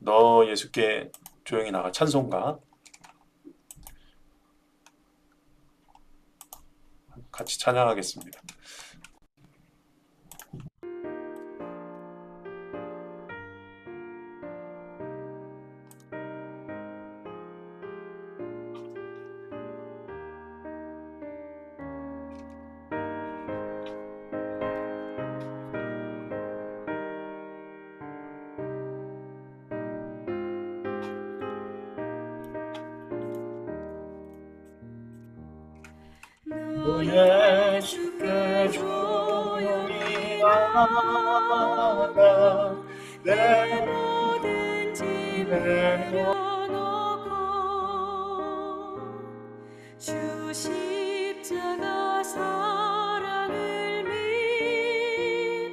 너 예수께 조용히 나가. 찬송가 같이 찬양하겠습니다. 너 예수께 조용히 나가 내 모든 짐 내려놓고 주 십자가 사랑을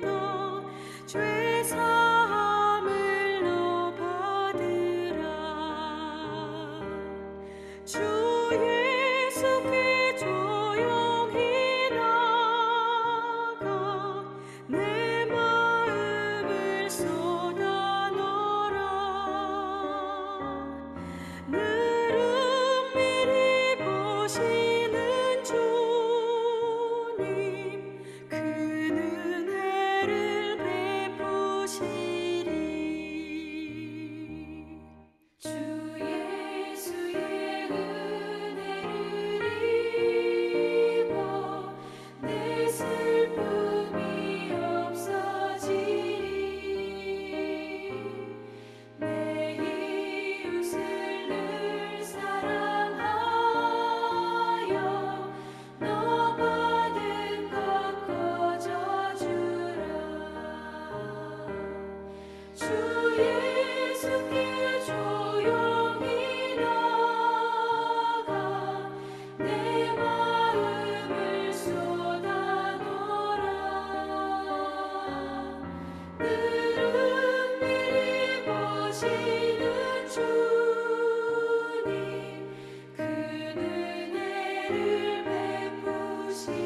믿어 죄 사함을 너 받으라. 주 예수께 조용히 나가 내 마음을 쏟아 놓으라. 늘 은밀히 보시는 주님 그 은혜를 베푸시리. 주 예수의 은혜를 입어 내 슬픔이 없어지리. 내 이웃을 늘 사랑하여 너 받은 것 거저주라. 주 예수께 조용히 나가 내 마음을 쏟아 놓으라. 늘 은밀히 보시는 주님 그 은혜를 베푸시리.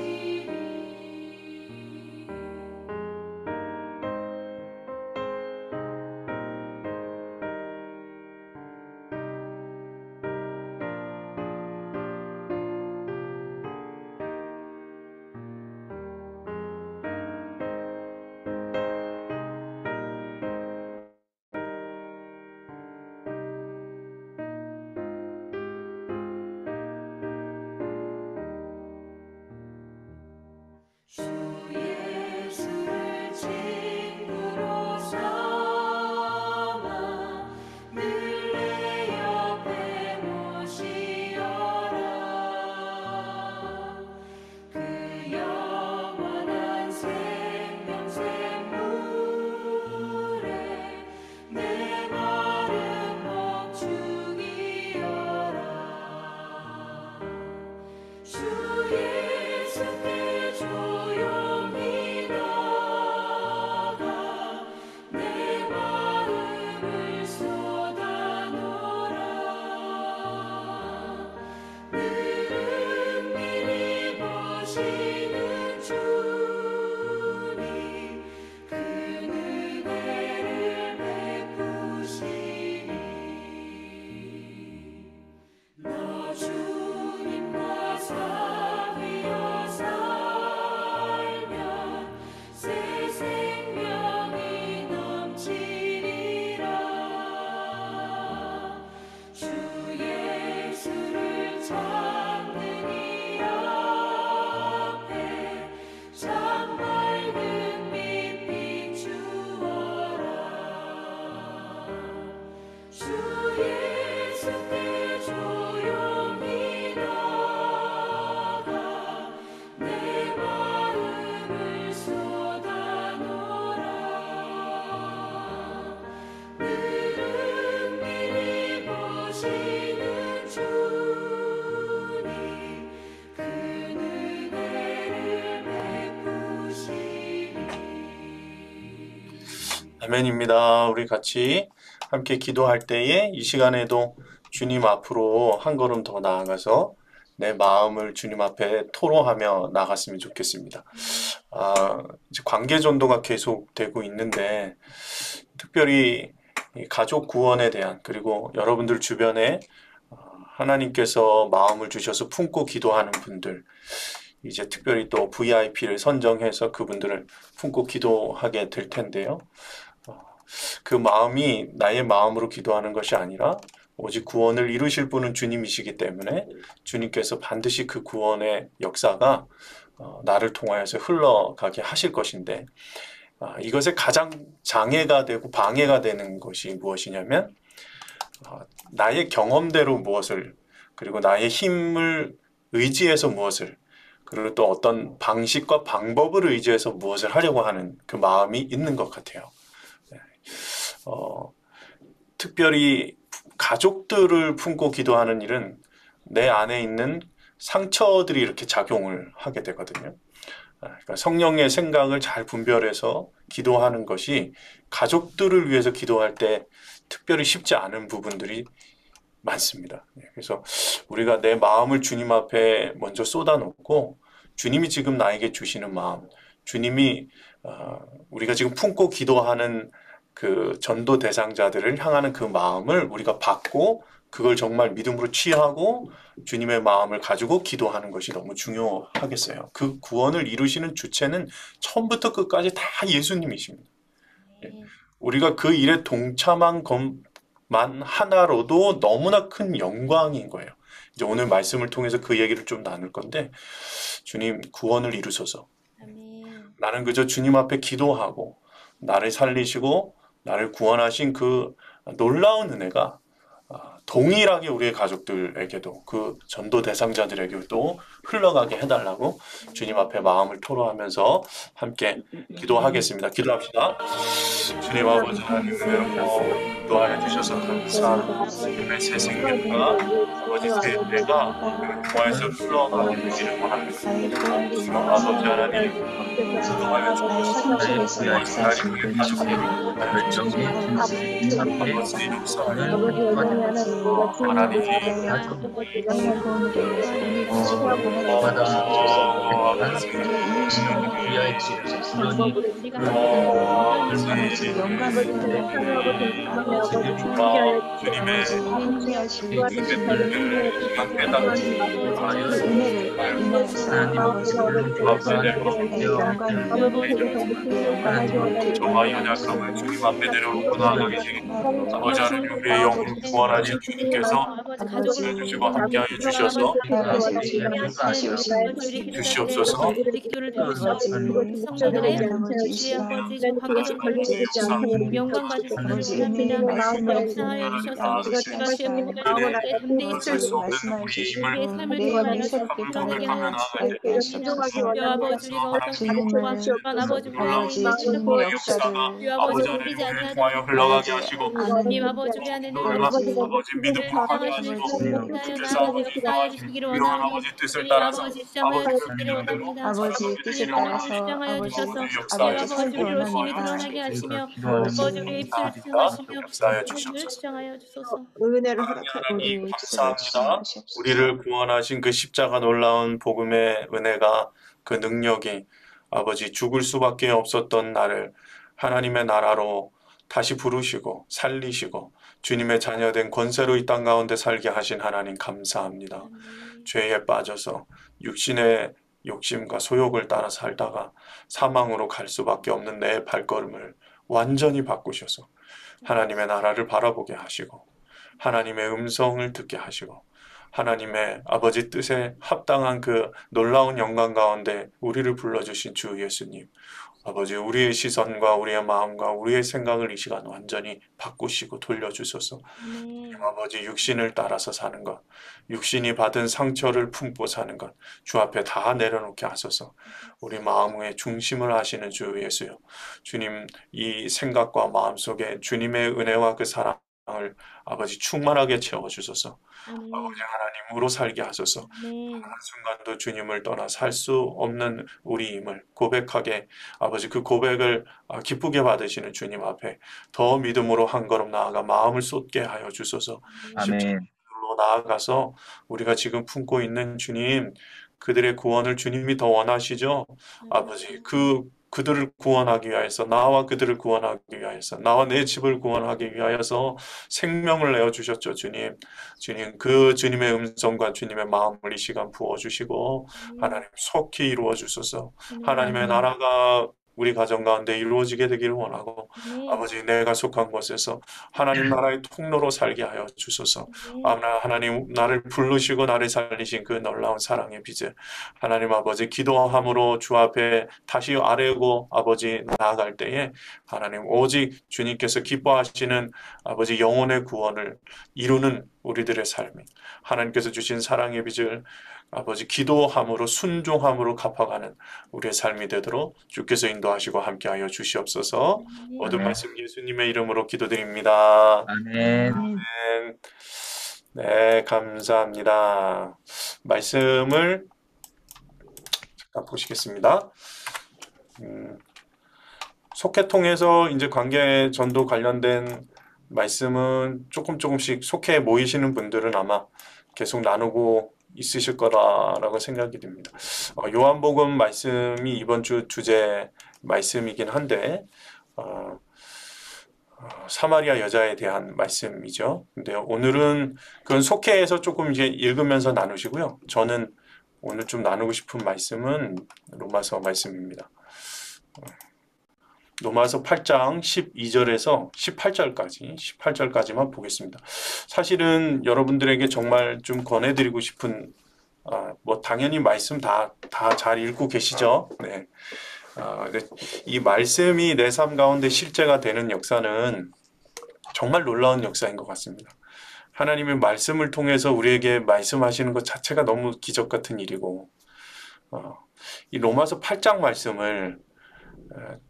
주 예수를 친구로 삼아 늘 내 옆에 모시어라. 그 영원한 생명샘물에 내 마른 목 죽이어라. 주 예수께 조용히 나가 내 마음을 쏟아 놓으라. 늘 은밀히 보시는 주님 그 은혜를 베푸시리. 너 주님과 사귀어 살면 새 생명이 넘치리라. 주 예수를 찾는 이 앞에 참 밝은 빛 비추어라. 주 예수께 조용히 나가 내 마음을 쏟아 놓으라. 늘 은밀히 보시는 주님 그 은혜를 베푸시리. 아멘입니다. 우리 같이 함께 기도할 때에 이 시간에도 주님 앞으로 한 걸음 더 나아가서 내 마음을 주님 앞에 토로하며 나갔으면 좋겠습니다. 이제 관계 전도가 계속되고 있는데 특별히 이 가족 구원에 대한 그리고 여러분들 주변에 하나님께서 마음을 주셔서 품고 기도하는 분들 이제 특별히 또 VIP를 선정해서 그분들을 품고 기도하게 될 텐데요. 그 마음이 나의 마음으로 기도하는 것이 아니라 오직 구원을 이루실 분은 주님이시기 때문에 주님께서 반드시 그 구원의 역사가 나를 통하여서 흘러가게 하실 것인데 이것에 가장 장애가 되고 방해가 되는 것이 무엇이냐면 나의 경험대로 무엇을 그리고 나의 힘을 의지해서 무엇을 그리고 또 어떤 방식과 방법을 의지해서 무엇을 하려고 하는 그 마음이 있는 것 같아요. 특별히 가족들을 품고 기도하는 일은 내 안에 있는 상처들이 이렇게 작용을 하게 되거든요. 그러니까 성령의 생각을 잘 분별해서 기도하는 것이 가족들을 위해서 기도할 때 특별히 쉽지 않은 부분들이 많습니다. 그래서 우리가 내 마음을 주님 앞에 먼저 쏟아놓고 주님이 지금 나에게 주시는 마음, 주님이 우리가 지금 품고 기도하는 그 전도 대상자들을 향하는 그 마음을 우리가 받고 그걸 정말 믿음으로 취하고 주님의 마음을 가지고 기도하는 것이 너무 중요하겠어요. 그 구원을 이루시는 주체는 처음부터 끝까지 다 예수님이십니다. 우리가 그 일에 동참한 것만 하나로도 너무나 큰 영광인 거예요. 이제 오늘 말씀을 통해서 그 얘기를 좀 나눌 건데 주님 구원을 이루소서. 나는 그저 주님 앞에 기도하고 나를 살리시고 나를 구원하신 그 놀라운 은혜가 동일하게 우리의 가족들에게도 그 전도 대상자들에게도 흘러가게 해달라고 주님 앞에 마음을 토로하면서 함께 기도하겠습니다. 기도합시다. 주님 아버지 하나님 기도하여 주셔서 감사합니다. 주님의 새 생명과 아버지 새 은혜가 통하여서 흘러가게 되기를 원합니다. 아버지 하나님 기도하여 주셔서 하나님의 가족들을 아버지 역사하여 하나님 저와 연약함을 주님 앞에 내려놓고 나아가게 되겠습니다. 아버지 하나님 우리의 영혼을 구원하신 주님께서 주시고 함께하여 주셔서 주시옵소서. 기도를 들으시고 성령들의 주의 아버지 좀 확인하고 영광 받으시옵소서. 역사하여 주셔서 주가 주의 복음을 전할 때 담대히 우리의 삶을 통하여 드러내게 하여 주시옵소서. 주 아버지 우리가 어떤 상처와 불만 아버지 우리의 마음을 주 아버지 우리지 아니하도록 흘러가게 하시고 주님 아버지 우리 안에 아버지 믿음으로 하게 하시고 주께서 아버지 역사하여 주시기를 위로한 원하오니 아버지 뜻을 주님 따라서 아버지 시장하여 아버지 주시기를 원합니다. 아버지 뜻에 따라서 시장하여 주셔서 아버지 주님 아버지 살기 우리로 힘이 원합니다. 드러나게 하시며 아버지 아버지 우리의 입술을 주장하시며 역사하여 오늘 주시옵소서. 주장하여 주소서. 은혜를 허락하고 하나님 우리 감사합니다. 우리를 구원하신 그 십자가 놀라운 복음의 은혜가 그 능력이 아버지 죽을 수밖에 없었던 나를 하나님의 나라로 다시 부르시고 살리시고 주님의 자녀된 권세로 이 땅 가운데 살게 하신 하나님 감사합니다. 죄에 빠져서 육신의 욕심과 소욕을 따라 살다가 사망으로 갈 수밖에 없는 내 발걸음을 완전히 바꾸셔서 하나님의 나라를 바라보게 하시고 하나님의 음성을 듣게 하시고 하나님의 아버지 뜻에 합당한 그 놀라운 영광 가운데 우리를 불러주신 주 예수님 아버지 우리의 시선과 우리의 마음과 우리의 생각을 이 시간 완전히 바꾸시고 돌려주소서. 아버지 육신을 따라서 사는 것 육신이 받은 상처를 품고 사는 것 주 앞에 다 내려놓게 하소서. 우리 마음의 중심을 하시는 주 예수여 주님 이 생각과 마음 속에 주님의 은혜와 그 사랑을 아버지 충만하게 채워주소서. 아버지 하나님으로 살게 하소서. 한순간도 주님을 떠나 살 수 없는 우리임을 고백하게 아버지 그 고백을 기쁘게 받으시는 주님 앞에 더 믿음으로 한 걸음 나아가 마음을 쏟게 하여 주소서. 십자가로 나아가서 우리가 지금 품고 있는 주님 그들의 구원을 주님이 더 원하시죠. 아버지 그 그들을 구원하기 위하여서, 나와 그들을 구원하기 위하여서, 나와 내 집을 구원하기 위하여서 생명을 내어주셨죠, 주님. 주님, 그 주님의 음성과 주님의 마음을 이 시간 부어주시고, 하나님 속히 이루어 주소서. 하나님의 나라가 우리 가정 가운데 이루어지게 되기를 원하고, 아버지, 내가 속한 곳에서 하나님 나라의 통로로 살게 하여 주소서. 하나님, 나를 부르시고 나를 살리신 그 놀라운 사랑의 빚을 하나님 아버지, 기도함으로 주 앞에 다시 아뢰고 아버지 나아갈 때에 하나님 오직 주님께서 기뻐하시는 아버지 영혼의 구원을 이루는 우리들의 삶이, 하나님께서 주신 사랑의 빚을 아버지 기도함으로 순종함으로 갚아가는 우리의 삶이 되도록 주께서 인도하시고 함께하여 주시옵소서. 모든 말씀 예수님의 이름으로 기도드립니다. 아멘. 아멘. 네, 감사합니다. 말씀을 잠깐 보시겠습니다. 속회통해서 이제 관계 전도 관련된 말씀은 조금씩 속회에 모이시는 분들은 아마 계속 나누고 있으실 거라고 생각이 듭니다. 요한복음 말씀이 이번 주 주제 말씀이긴 한데 사마리아 여자에 대한 말씀이죠. 근데 오늘은 그건 속회에서 조금 이제 읽으면서 나누시고요. 저는 오늘 좀 나누고 싶은 말씀은 로마서 말씀입니다. 로마서 8장 12절에서 18절까지만 보겠습니다. 사실은 여러분들에게 정말 좀 권해드리고 싶은, 뭐 당연히 말씀 다 잘 읽고 계시죠? 네. 이 말씀이 내 삶 가운데 실제가 되는 역사는 정말 놀라운 역사인 것 같습니다. 하나님의 말씀을 통해서 우리에게 말씀하시는 것 자체가 너무 기적 같은 일이고, 이 로마서 8장 말씀을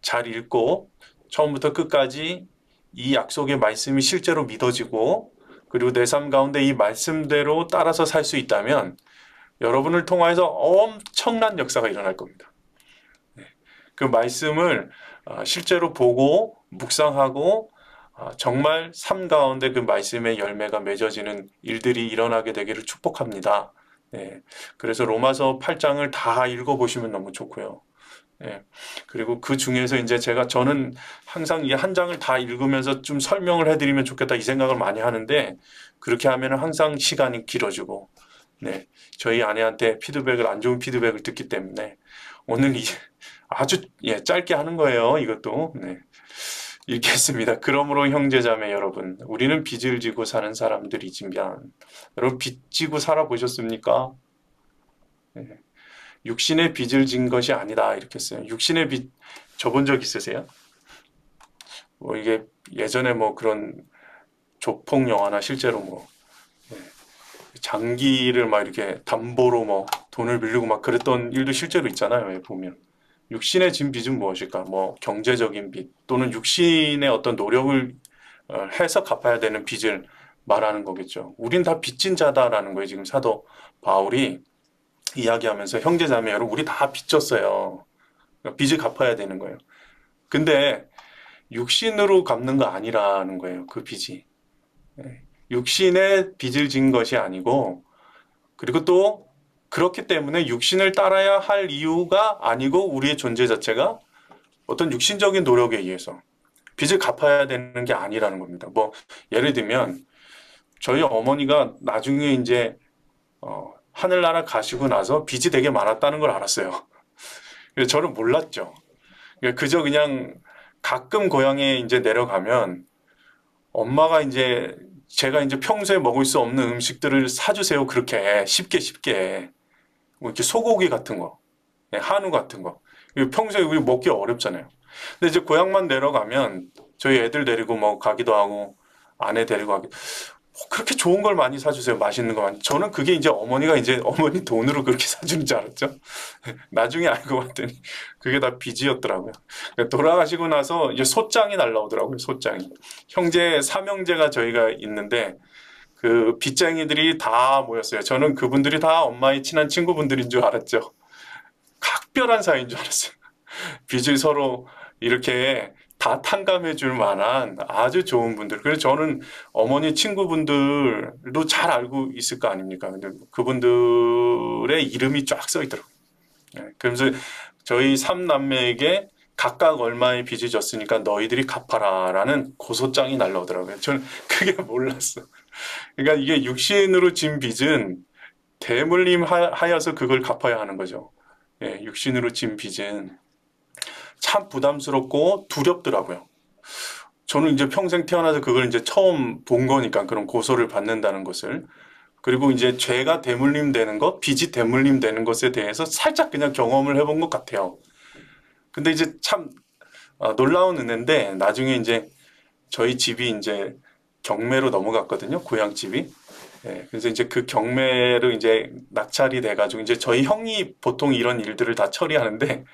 잘 읽고 처음부터 끝까지 이 약속의 말씀이 실제로 믿어지고, 그리고 내 삶 가운데 이 말씀대로 따라서 살 수 있다면 여러분을 통하여서 엄청난 역사가 일어날 겁니다. 그 말씀을 실제로 보고 묵상하고 정말 삶 가운데 그 말씀의 열매가 맺어지는 일들이 일어나게 되기를 축복합니다. 네. 그래서 로마서 8장을 다 읽어보시면 너무 좋고요. 네. 그리고 그 중에서 이제 저는 항상 이 한 장을 다 읽으면서 좀 설명을 해드리면 좋겠다 이 생각을 많이 하는데, 그렇게 하면 항상 시간이 길어지고, 네. 저희 아내한테 안 좋은 피드백을 듣기 때문에 오늘 아주 짧게 하는 거예요. 이것도. 네. 읽겠습니다. 그러므로 형제자매 여러분, 우리는 빚을 지고 사는 사람들이지만, 여러분 빚 지고 살아보셨습니까? 네. 육신의 빚을 진 것이 아니다 이렇게 써요. 육신의 빚 져본 적 있으세요? 뭐 이게 예전에 뭐 그런 조폭 영화나 실제로 뭐 장기를 막 이렇게 담보로 뭐 돈을 빌리고 막 그랬던 일도 실제로 있잖아요. 보면 육신의 진 빚은 무엇일까? 뭐 경제적인 빚 또는 육신의 어떤 노력을 해서 갚아야 되는 빚을 말하는 거겠죠. 우린 다 빚진 자다라는 거예요. 지금 사도 바울이 이야기하면서 형제자매 여러분 우리 다 빚졌어요. 빚을 갚아야 되는 거예요. 근데 육신으로 갚는 거 아니라는 거예요. 그 빚이. 육신의 빚을 진 것이 아니고, 그리고 또 그렇기 때문에 육신을 따라야 할 이유가 아니고 우리의 존재 자체가 어떤 육신적인 노력에 의해서 빚을 갚아야 되는 게 아니라는 겁니다. 뭐 예를 들면 저희 어머니가 나중에 이제 하늘나라 가시고 나서 빚이 되게 많았다는 걸 알았어요. 그래서 저는 몰랐죠. 그저 그냥 가끔 고향에 이제 내려가면 엄마가 이제 제가 이제 평소에 먹을 수 없는 음식들을 사주세요. 그렇게 쉽게 뭐 이렇게 소고기 같은 거, 한우 같은 거. 평소에 우리 먹기 어렵잖아요. 근데 이제 고향만 내려가면 저희 애들 데리고 뭐 가기도 하고 아내 데리고 가기도. 그렇게 좋은 걸 많이 사주세요. 맛있는 거 많이. 저는 그게 이제 어머니가 이제 어머니 돈으로 그렇게 사주는 줄 알았죠. 나중에 알고 봤더니 그게 다 빚이었더라고요. 돌아가시고 나서 이제 소장이 날라오더라고요. 소장이. 삼형제가 저희가 있는데 그 빚쟁이들이 다 모였어요. 저는 그분들이 다 엄마의 친한 친구분들인 줄 알았죠. 각별한 사이인 줄 알았어요. 빚을 서로 이렇게 다 탕감해 줄 만한 아주 좋은 분들. 그래서 저는 어머니 친구분들도 잘 알고 있을 거 아닙니까? 근데 그분들의 이름이 쫙 써 있더라고요. 그러면서 저희 삼남매에게 각각 얼마의 빚이 졌으니까 너희들이 갚아라라는 고소장이 날라오더라고요. 저는 그게 몰랐어. 그러니까 이게 육신으로 진 빚은 대물림 하여서 그걸 갚아야 하는 거죠. 예, 육신으로 진 빚은 참 부담스럽고 두렵더라고요. 저는 이제 평생 태어나서 그걸 이제 처음 본 거니까 그런 고소를 받는다는 것을. 그리고 이제 죄가 대물림 되는 것, 빚이 대물림 되는 것에 대해서 살짝 그냥 경험을 해본 것 같아요. 근데 이제 참 놀라운 은혜인데 나중에 이제 저희 집이 이제 경매로 넘어갔거든요. 고향집이. 예, 그래서 이제 그 경매로 이제 낙찰이 돼가지고 이제 저희 형이 보통 이런 일들을 다 처리하는데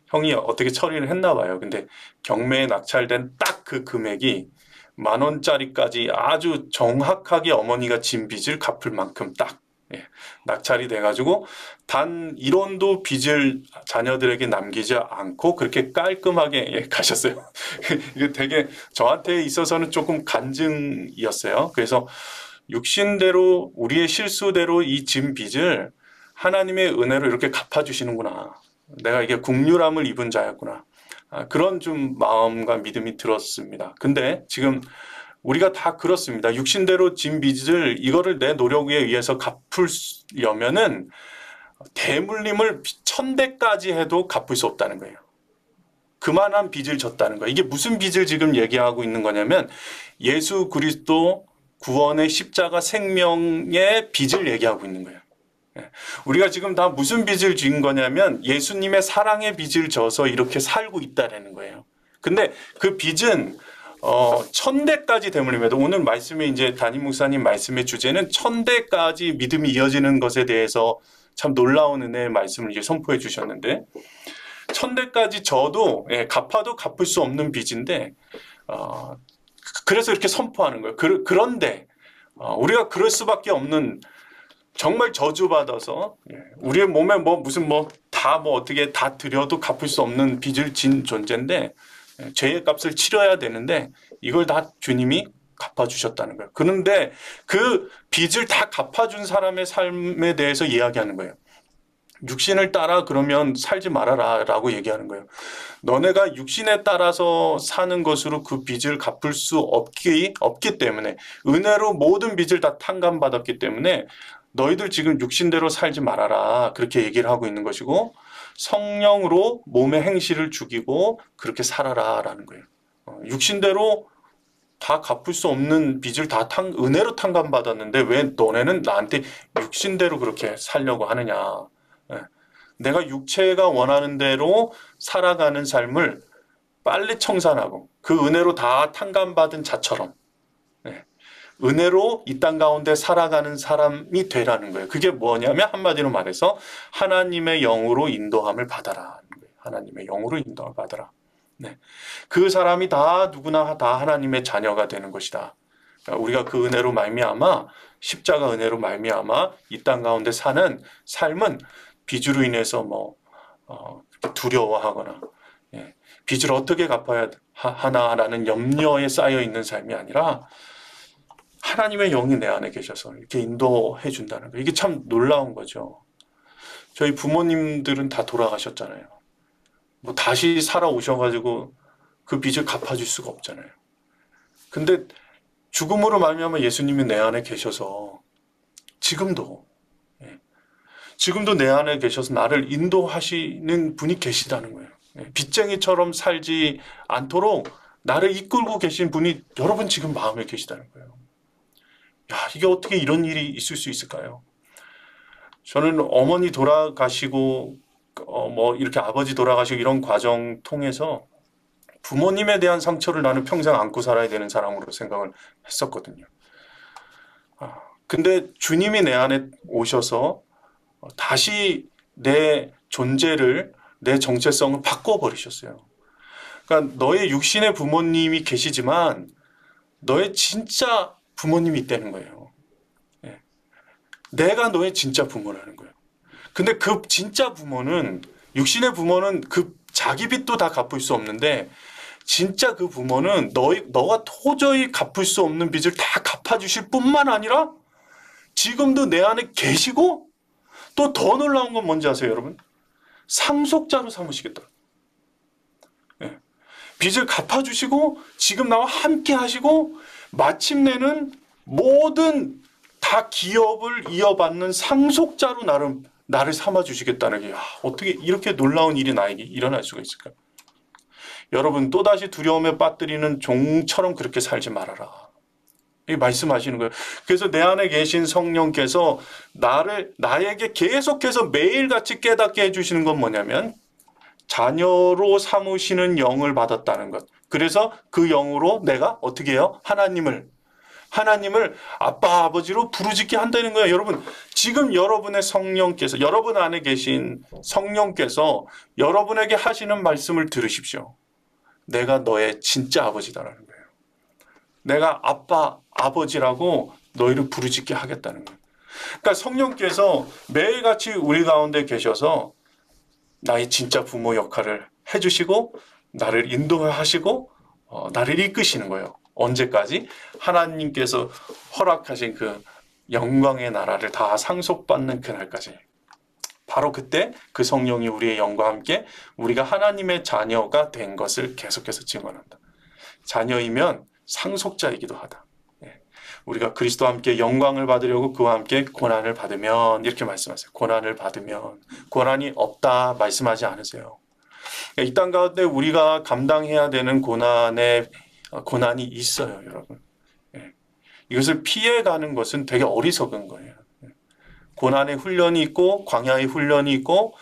형이 어떻게 처리를 했나 봐요. 근데 경매에 낙찰된 딱 그 금액이 10,000원짜리까지 아주 정확하게 어머니가 진 빚을 갚을 만큼 딱 예, 낙찰이 돼가지고 단 1원도 빚을 자녀들에게 남기지 않고 그렇게 깔끔하게 예, 가셨어요. 이게 되게 저한테 있어서는 조금 간증이었어요. 그래서 육신대로 우리의 실수대로 이 진 빚을 하나님의 은혜로 이렇게 갚아주시는구나. 내가 이게 국률함을 입은 자였구나. 그런 좀 마음과 믿음이 들었습니다. 근데 지금 우리가 다 그렇습니다. 육신대로 진 빚을 이거를 내 노력에 의해서 갚으려면은 대물림을 1000배까지 해도 갚을 수 없다는 거예요. 그만한 빚을 졌다는 거예요. 이게 무슨 빚을 지금 얘기하고 있는 거냐면 예수 그리스도 구원의 십자가 생명의 빚을 얘기하고 있는 거예요. 우리가 지금 다 무슨 빚을 진 거냐면 예수님의 사랑의 빚을 져서 이렇게 살고 있다라는 거예요. 근데 그 빚은 1000대까지 되물림에도 오늘 말씀에 이제 담임 목사님 말씀의 주제는 1000대까지 믿음이 이어지는 것에 대해서 참 놀라운 은혜의 말씀을 이제 선포해 주셨는데 1000대까지 져도 예, 갚아도 갚을 수 없는 빚인데 그래서 이렇게 선포하는 거예요. 그런데 우리가 그럴 수밖에 없는 정말 저주받아서 우리의 몸에 무슨 어떻게 다 들여도 갚을 수 없는 빚을 진 존재인데 죄의 값을 치러야 되는데 이걸 다 주님이 갚아주셨다는 거예요. 그런데 그 빚을 다 갚아준 사람의 삶에 대해서 이야기하는 거예요. 육신을 따라 그러면 살지 말아라 라고 얘기하는 거예요. 너네가 육신에 따라서 사는 것으로 그 빚을 갚을 수 없기 때문에 은혜로 모든 빚을 다 탕감받았기 때문에 너희들 지금 육신대로 살지 말아라 그렇게 얘기를 하고 있는 것이고 성령으로 몸의 행실을 죽이고 그렇게 살아라 라는 거예요. 육신대로 다 갚을 수 없는 빚을 다 은혜로 탕감받았는데 왜 너네는 나한테 육신대로 그렇게 살려고 하느냐. 내가 육체가 원하는 대로 살아가는 삶을 빨리 청산하고 그 은혜로 다 탕감받은 자처럼 은혜로 이 땅 가운데 살아가는 사람이 되라는 거예요. 그게 뭐냐면 한마디로 말해서 하나님의 영으로 인도함을 받아라. 하나님의 영으로 인도함을 받아라. 네. 그 사람이 다 누구나 다 하나님의 자녀가 되는 것이다. 그러니까 우리가 그 은혜로 말미암아 십자가 은혜로 말미암아 이 땅 가운데 사는 삶은 빚으로 인해서 두려워하거나 빚을 어떻게 갚아야 하나라는 염려에 쌓여 있는 삶이 아니라 하나님의 영이 내 안에 계셔서 이렇게 인도해 준다는 거. 이게 참 놀라운 거죠. 저희 부모님들은 다 돌아가셨잖아요. 다시 살아오셔가지고 그 빚을 갚아줄 수가 없잖아요. 근데 죽음으로 말미암아 예수님이 내 안에 계셔서 지금도 내 안에 계셔서 나를 인도하시는 분이 계시다는 거예요. 빚쟁이처럼 살지 않도록 나를 이끌고 계신 분이 여러분 지금 마음에 계시다는 거예요. 야, 이게 어떻게 이런 일이 있을 수 있을까요? 저는 어머니 돌아가시고 이렇게 아버지 돌아가시고 이런 과정 통해서 부모님에 대한 상처를 나는 평생 안고 살아야 되는 사람으로 생각을 했었거든요. 근데 주님이 내 안에 오셔서 다시 내 존재를, 내 정체성을 바꿔버리셨어요. 그러니까 너의 육신의 부모님이 계시지만 너의 진짜 부모님이 있다는 거예요. 내가 너의 진짜 부모라는 거예요. 근데 그 진짜 부모는, 육신의 부모는 그 자기 빚도 다 갚을 수 없는데 진짜 그 부모는 너가 도저히 갚을 수 없는 빚을 다 갚아주실 뿐만 아니라 지금도 내 안에 계시고 또 더 놀라운 건 뭔지 아세요, 여러분? 상속자로 삼으시겠다. 빚을 갚아주시고 지금 나와 함께 하시고 마침내는 모든 다 기업을 이어받는 상속자로 나를 삼아주시겠다는 게 어떻게 이렇게 놀라운 일이 나에게 일어날 수가 있을까? 여러분 또다시 두려움에 빠뜨리는 종처럼 그렇게 살지 말아라. 이 말씀하시는 거예요. 그래서 내 안에 계신 성령께서 나에게 계속해서 매일같이 깨닫게 해주시는 건 뭐냐면 자녀로 삼으시는 영을 받았다는 것. 그래서 그 영으로 내가 어떻게 해요? 하나님을 아빠 아버지로 부르짖게 한다는 거예요. 여러분 지금 여러분의 성령께서 여러분 안에 계신 성령께서 여러분에게 하시는 말씀을 들으십시오. 내가 너의 진짜 아버지다라는 거예요. 내가 아빠 아버지라고 너희를 부르짖게 하겠다는 거예요. 그러니까 성령께서 매일같이 우리 가운데 계셔서 나의 진짜 부모 역할을 해주시고 나를 인도하시고 나를 이끄시는 거예요. 언제까지? 하나님께서 허락하신 그 영광의 나라를 다 상속받는 그날까지. 바로 그때 그 성령이 우리의 영과 함께 우리가 하나님의 자녀가 된 것을 계속해서 증언한다. 자녀이면 상속자이기도 하다. 우리가 그리스도와 함께 영광을 받으려고 그와 함께 고난을 받으면 이렇게 말씀하세요. 고난을 받으면 고난이 없다 말씀하지 않으세요. 이 땅 가운데 우리가 감당해야 되는 고난이 있어요, 여러분. 이것을 피해가는 것은 되게 어리석은 거예요. 고난의 훈련이 있고 광야의 훈련이 있고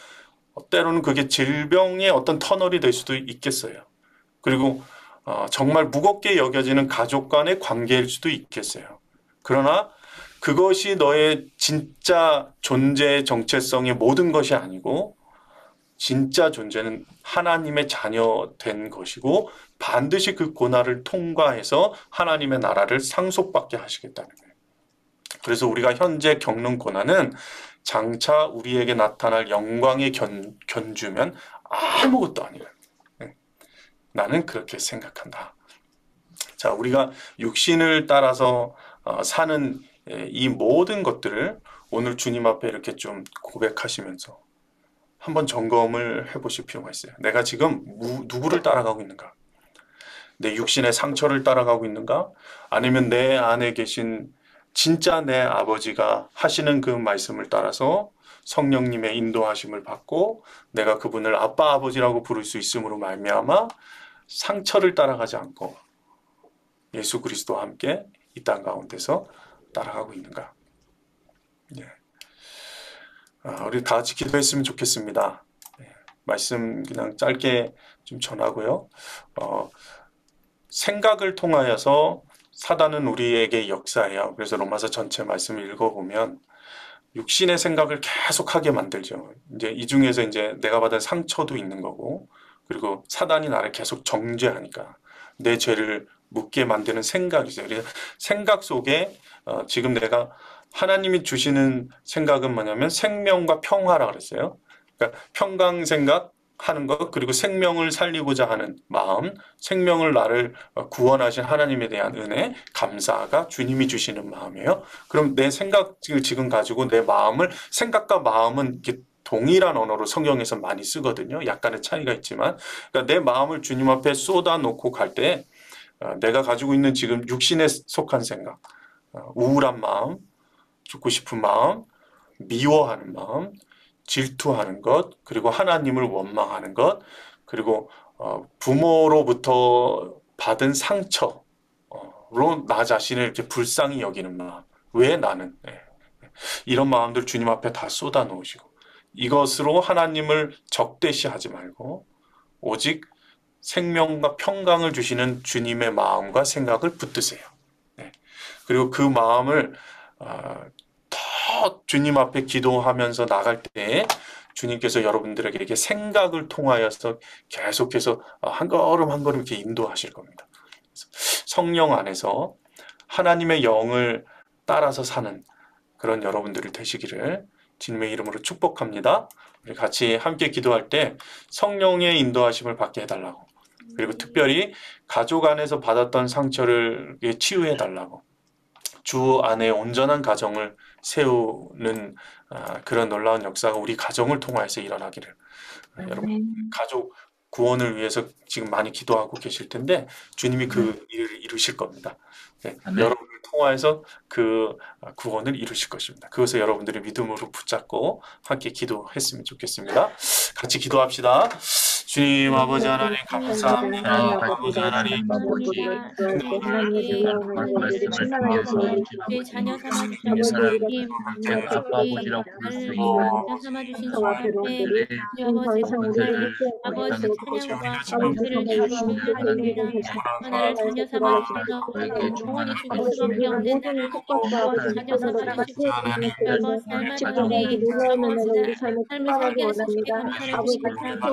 때로는 그게 질병의 어떤 터널이 될 수도 있겠어요. 그리고 정말 무겁게 여겨지는 가족 간의 관계일 수도 있겠어요. 그러나 그것이 너의 진짜 존재의 정체성의 모든 것이 아니고 진짜 존재는 하나님의 자녀 된 것이고 반드시 그 고난을 통과해서 하나님의 나라를 상속받게 하시겠다는 거예요. 그래서 우리가 현재 겪는 고난은 장차 우리에게 나타날 영광의 견주면 아무것도 아니에요. 나는 그렇게 생각한다. 자, 우리가 육신을 따라서 사는 이 모든 것들을 오늘 주님 앞에 이렇게 좀 고백하시면서 한번 점검을 해보실 필요가 있어요. 내가 지금 누구를 따라가고 있는가? 내 육신의 상처를 따라가고 있는가? 아니면 내 안에 계신 진짜 내 아버지가 하시는 그 말씀을 따라서 성령님의 인도하심을 받고 내가 그분을 아빠 아버지라고 부를 수 있음으로 말미암아 상처를 따라가지 않고 예수 그리스도와 함께 이 땅 가운데서 따라가고 있는가? 우리 다 같이 기도했으면 좋겠습니다. 말씀 그냥 짧게 좀 전하고요. 생각을 통하여서 사단은 우리에게 역사해요. 그래서 로마서 전체 말씀을 읽어보면 육신의 생각을 계속하게 만들죠. 이제 이 중에서 이제 내가 받은 상처도 있는 거고, 그리고 사단이 나를 계속 정죄하니까 내 죄를 묻게 만드는 생각이죠. 그래서 생각 속에 지금 내가 하나님이 주시는 생각은 뭐냐면 생명과 평화라 그랬어요. 그러니까 평강 생각 하는 것, 그리고 생명을 살리고자 하는 마음, 생명을 나를 구원하신 하나님에 대한 은혜, 감사가 주님이 주시는 마음이에요. 그럼 내 생각을 지금 가지고 내 마음을, 생각과 마음은 이렇게 동일한 언어로 성경에서 많이 쓰거든요. 약간의 차이가 있지만, 그러니까 내 마음을 주님 앞에 쏟아놓고 갈 때 내가 가지고 있는 지금 육신에 속한 생각, 우울한 마음, 죽고 싶은 마음, 미워하는 마음, 질투하는 것, 그리고 하나님을 원망하는 것, 그리고 부모로부터 받은 상처로 나 자신을 이렇게 불쌍히 여기는 마음. 왜 나는? 이런 마음들 주님 앞에 다 쏟아 놓으시고 이것으로 하나님을 적대시하지 말고 오직 생명과 평강을 주시는 주님의 마음과 생각을 붙드세요. 그리고 그 마음을 더 주님 앞에 기도하면서 나갈 때 주님께서 여러분들에게 이렇게 생각을 통하여서 계속해서 한 걸음 한 걸음 이렇게 인도하실 겁니다. 성령 안에서 하나님의 영을 따라서 사는 그런 여러분들이 되시기를 주님의 이름으로 축복합니다. 우리 같이 함께 기도할 때 성령의 인도하심을 받게 해달라고, 그리고 특별히 가족 안에서 받았던 상처를 치유해 달라고, 주 안에 온전한 가정을 세우는 그런 놀라운 역사가 우리 가정을 통해서 일어나기를 여러분 가족 구원을 위해서 지금 많이 기도하고 계실 텐데 주님이 그 일을 이루실 겁니다. 네, 아멘. 여러분을 통하여서 그 구원을 이루실 것입니다. 그것을 여러분들이 믿음으로 붙잡고 함께 기도했으면 좋겠습니다. 같이 기도합시다. 주님 아버지 하나님 감사합니다. 아버지 하나님 내 자녀 삼아 주신 주님, 아버지라고 부를 수 있는 자녀 삼아 주신 주님 앞에 아버지 성도들이 아버지 찬양과 아버지를 드리며 하나를 자녀 삼아 주셔서 영원히 죽을 수밖에 없는 아버지 자녀 삼아 주시고 아버지 삶의 우리 삶을 살게 하시기에 감사를 드립니다.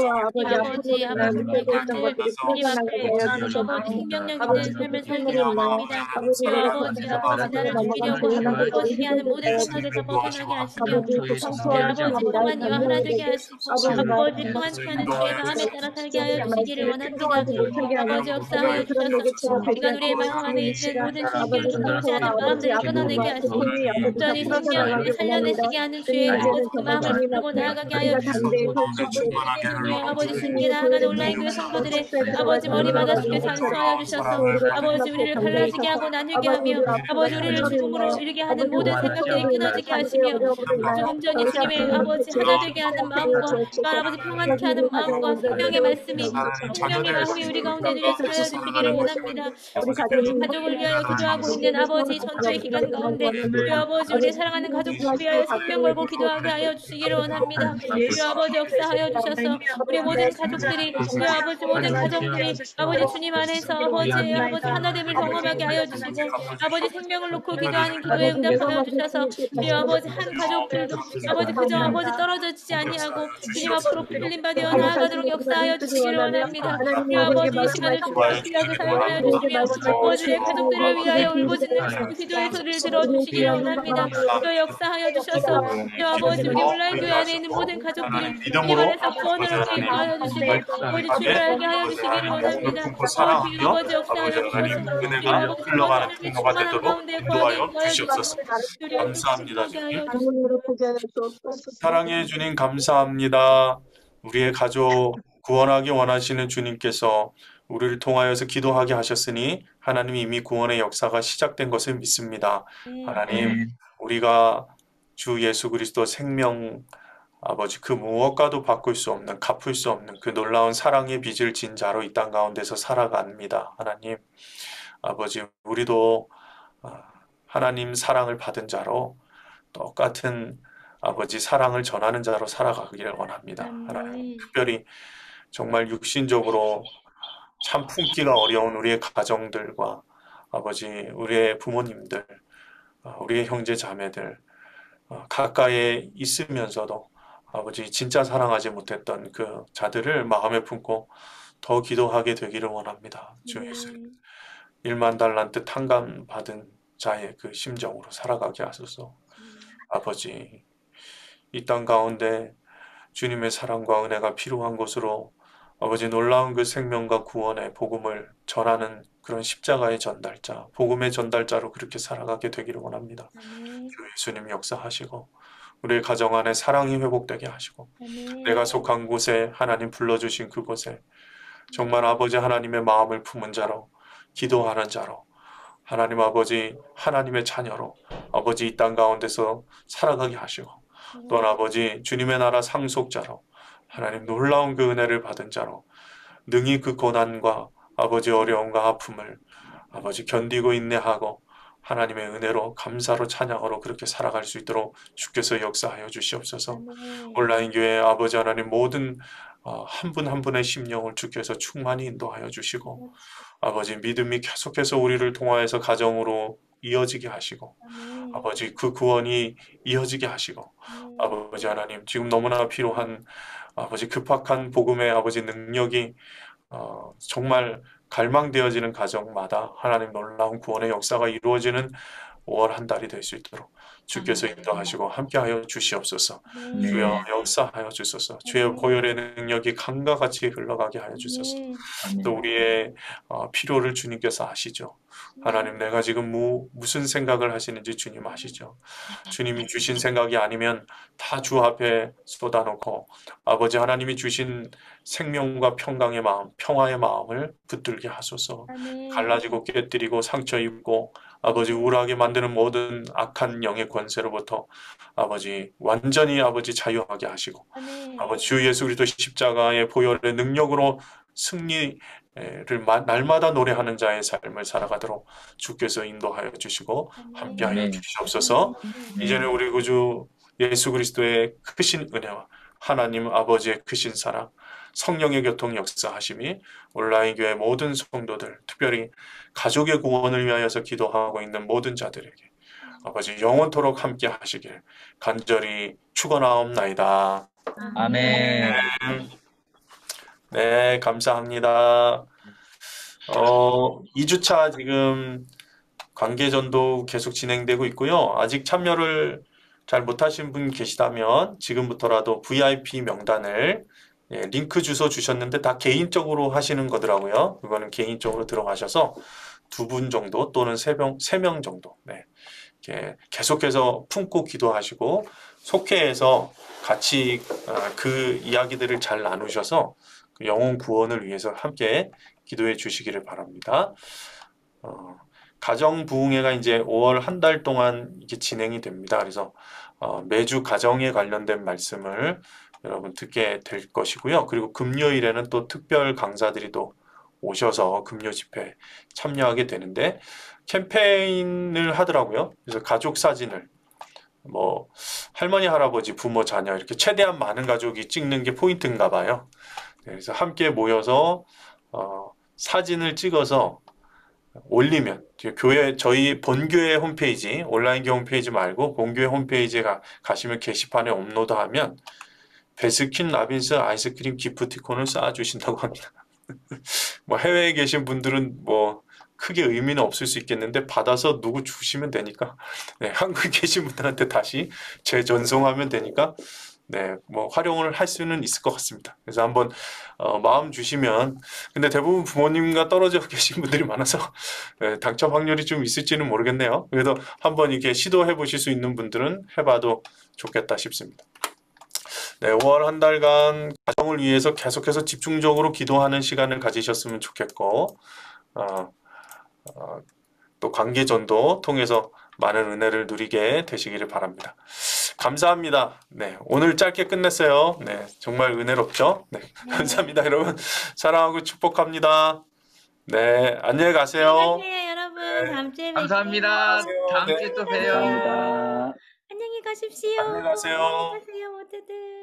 아버지 우리가 늘 주님 앞에 아버지 생명력 있는 삶을 살기를 원합니다. 아버지 나를 죽이려고 아버지 하는 모든 생각을 다 벗어나게 하시며 아버지 평안 이와 하나 되게 하시고 아버지 평안치 않은 주의 마음에 따라 살게 하여 주시기를 원합니다. 아버지 역사하여 주셔서 우리가 우리의 마음 안에 있는 모든 주님께를 돌아오지 않은 마음들을 끊어내게 하시고 온전히 성령 우리 살려내시게 하는 주의 아버지 그 마음을 부르고 나아가게 하여 주시고 주의 아버지 주님께 나아가는 온라인 교회 성도들의 아버지 머리마다 주께 산수하여 주셔서 아버지 우리를 갈라지게 하고 나누게 하며 아버지 우리를 죽음으로 이르게 하는 모든 생각들이 끊어지게 하시며 온전히 주님의 아버지 하나 되게 하는 마음과 또 아버지 평안케 하는 마음과 성령의 말씀이 성령의 마음이 우리 가운데 내려주여 주시기를 원합니다. 우리 가족을 위하여 기도하고 있는 아버지 전투의 기간 가운데 우리 아버지 우리 사랑하는 가족을 위하여 생명 걸고 기도하게 하여 주시기를 원합니다. 우리 아버지 역사하여 주셔서 우리 모든 가족들이 우리 아버지 모든 가정들이 아버지 주님 안에서 아버지 하나됨을 경험하게 하여 주시고 아버지 생명을 놓고 기도하는 기도에 응답하여 주셔서 우리 아버지 한 가족들도 아버지 그저 아버지 떨어지지 아니하고 주님 앞으로 풀림 받아 나아가도록 역사하여 주시기를 원합니다. 우리 아버지 이 시간을 주님께 사용하여 주시며 아버지의 가족들을 위하여 울부짖는 기도의 소리를 들어주시기를 원합니다. 또 역사하여 주셔서 우리 아버지 우리 온라인 교회 안에 있는 모든 가족들을 주님 안에서 구원을 얻게 하여 주시고 아버지 주를 알게 하여 주시기를 원합니다. 아버지 역사하여 주셔서 은혜가 흘러가는 통로가 되도록 인도하여 주시옵소서. 감사합니다 주님. 사랑해 주님 감사합니다. 우리의 가족 구원하기 원하시는 주님께서 우리를 통하여서 기도하게 하셨으니 하나님 이미 구원의 역사가 시작된 것을 믿습니다. 하나님 우리가 주 예수 그리스도 생명 아버지 그 무엇과도 바꿀 수 없는 갚을 수 없는 그 놀라운 사랑의 빚을 진 자로 이 땅 가운데서 살아갑니다. 하나님 아버지 우리도 하나님 사랑을 받은 자로 똑같은 아버지 사랑을 전하는 자로 살아가기를 원합니다. 하나님 특별히 정말 육신적으로 참 품기가 어려운 우리의 가정들과 아버지 우리의 부모님들 우리의 형제 자매들 가까이에 있으면서도 아버지 진짜 사랑하지 못했던 그 자들을 마음에 품고 더 기도하게 되기를 원합니다. 주 예수 1만 달란트 탕감 받은 자의 그 심정으로 살아가게 하소서. 아버지 이 땅 가운데 주님의 사랑과 은혜가 필요한 곳으로 아버지 놀라운 그 생명과 구원의 복음을 전하는 그런 십자가의 전달자, 복음의 전달자로 그렇게 살아가게 되기를 원합니다. 주 예수님 역사하시고 우리의 가정 안에 사랑이 회복되게 하시고 내가 속한 곳에 하나님 불러주신 그곳에 정말 아버지 하나님의 마음을 품은 자로 기도하는 자로 하나님 아버지 하나님의 자녀로 아버지 이 땅 가운데서 살아가게 하시고 또한 아버지 주님의 나라 상속자로 하나님 놀라운 그 은혜를 받은 자로 능히 그 고난과 아버지 어려움과 아픔을 아버지 견디고 인내하고 하나님의 은혜로 감사로 찬양으로 그렇게 살아갈 수 있도록 주께서 역사하여 주시옵소서. 온라인 교회 아버지 하나님 모든 한 분 한 분의 심령을 주께서 충만히 인도하여 주시고 아버지 믿음이 계속해서 우리를 통하여서 가정으로 이어지게 하시고 아버지 그 구원이 이어지게 하시고 아버지 하나님 지금 너무나 필요한 아버지 급박한 복음의 아버지 능력이 정말 갈망되어지는 가정마다 하나님 놀라운 구원의 역사가 이루어지는 5월 한 달이 될 수 있도록 주께서 인도하시고 함께하여 주시옵소서. 네. 주여 역사하여 주소서. 주의 보혈의 능력이 강과 같이 흘러가게 하여 주소서. 네. 또 우리의 필요를 주님께서 아시죠. 하나님, 내가 지금 무슨 생각을 하시는지 주님 아시죠. 주님이 주신 생각이 아니면 다 주 앞에 쏟아놓고 아버지 하나님이 주신 생명과 평강의 마음, 평화의 마음을 붙들게 하소서. 아멘. 갈라지고 깨뜨리고 상처 입고 아버지 우울하게 만드는 모든 악한 영의 권세로부터 아버지 완전히 아버지 자유하게 하시고 아멘. 아버지 주 예수 그리스도 십자가의 보혈의 능력으로 승리를 날마다 노래하는 자의 삶을 살아가도록 주께서 인도하여 주시고 함께하여 아멘. 주시옵소서. 이제는 우리 구주 예수 그리스도의 크신 은혜와 하나님 아버지의 크신 사랑, 성령의 교통 역사하심이 온라인 교회 모든 성도들, 특별히 가족의 구원을 위하여서 기도하고 있는 모든 자들에게 아버지 영원토록 함께 하시길 간절히 축원하옵나이다. 아멘. 네, 감사합니다. 2주차 지금 관계전도 계속 진행되고 있고요. 아직 참여를 잘 못하신 분 계시다면 지금부터라도 VIP 명단을 링크 주소 주셨는데 다 개인적으로 하시는 거더라고요. 그거는 개인적으로 들어가셔서 2분 정도 또는 3명 정도 이렇게 계속해서 품고 기도하시고 속회에서 같이 그 이야기들을 잘 나누셔서 영혼 구원을 위해서 함께 기도해 주시기를 바랍니다. 가정 부흥회가 이제 5월 한 달 동안 이게 진행이 됩니다. 그래서 매주 가정에 관련된 말씀을 여러분 듣게 될 것이고요. 그리고 금요일에는 또 특별 강사들이 또 오셔서 금요 집회 참여하게 되는데 캠페인을 하더라고요. 그래서 가족 사진을 뭐 할머니, 할아버지, 부모, 자녀 이렇게 최대한 많은 가족이 찍는 게 포인트인가 봐요. 그래서 함께 모여서 사진을 찍어서 올리면 교회 저희 본교회 홈페이지 온라인교 홈페이지 말고 본교회 홈페이지에 가시면 게시판에 업로드하면 베스킨 라빈스 아이스크림 기프티콘을 쏴주신다고 합니다. 뭐 해외에 계신 분들은 뭐 크게 의미는 없을 수 있겠는데 받아서 누구 주시면 되니까 한국에 계신 분들한테 다시 재전송하면 되니까 뭐 활용을 할 수는 있을 것 같습니다. 그래서 한번 마음 주시면 근데 대부분 부모님과 떨어져 계신 분들이 많아서 당첨 확률이 좀 있을지는 모르겠네요. 그래도 한번 이렇게 시도해 보실 수 있는 분들은 해봐도 좋겠다 싶습니다. 5월 한 달간 가정을 위해서 계속해서 집중적으로 기도하는 시간을 가지셨으면 좋겠고 또 관계전도 통해서 많은 은혜를 누리게 되시기를 바랍니다. 감사합니다. 오늘 짧게 끝냈어요. 정말 은혜롭죠? 감사합니다. 여러분 사랑하고 축복합니다. 안녕히 가세요. 안녕히 가세요, 여러분. 다음 주에 뵐게요. 감사합니다. 다음 주에 또 봬요. 안녕히 가십시오. 안녕히 가세요. 안녕히 가세요, 모두들.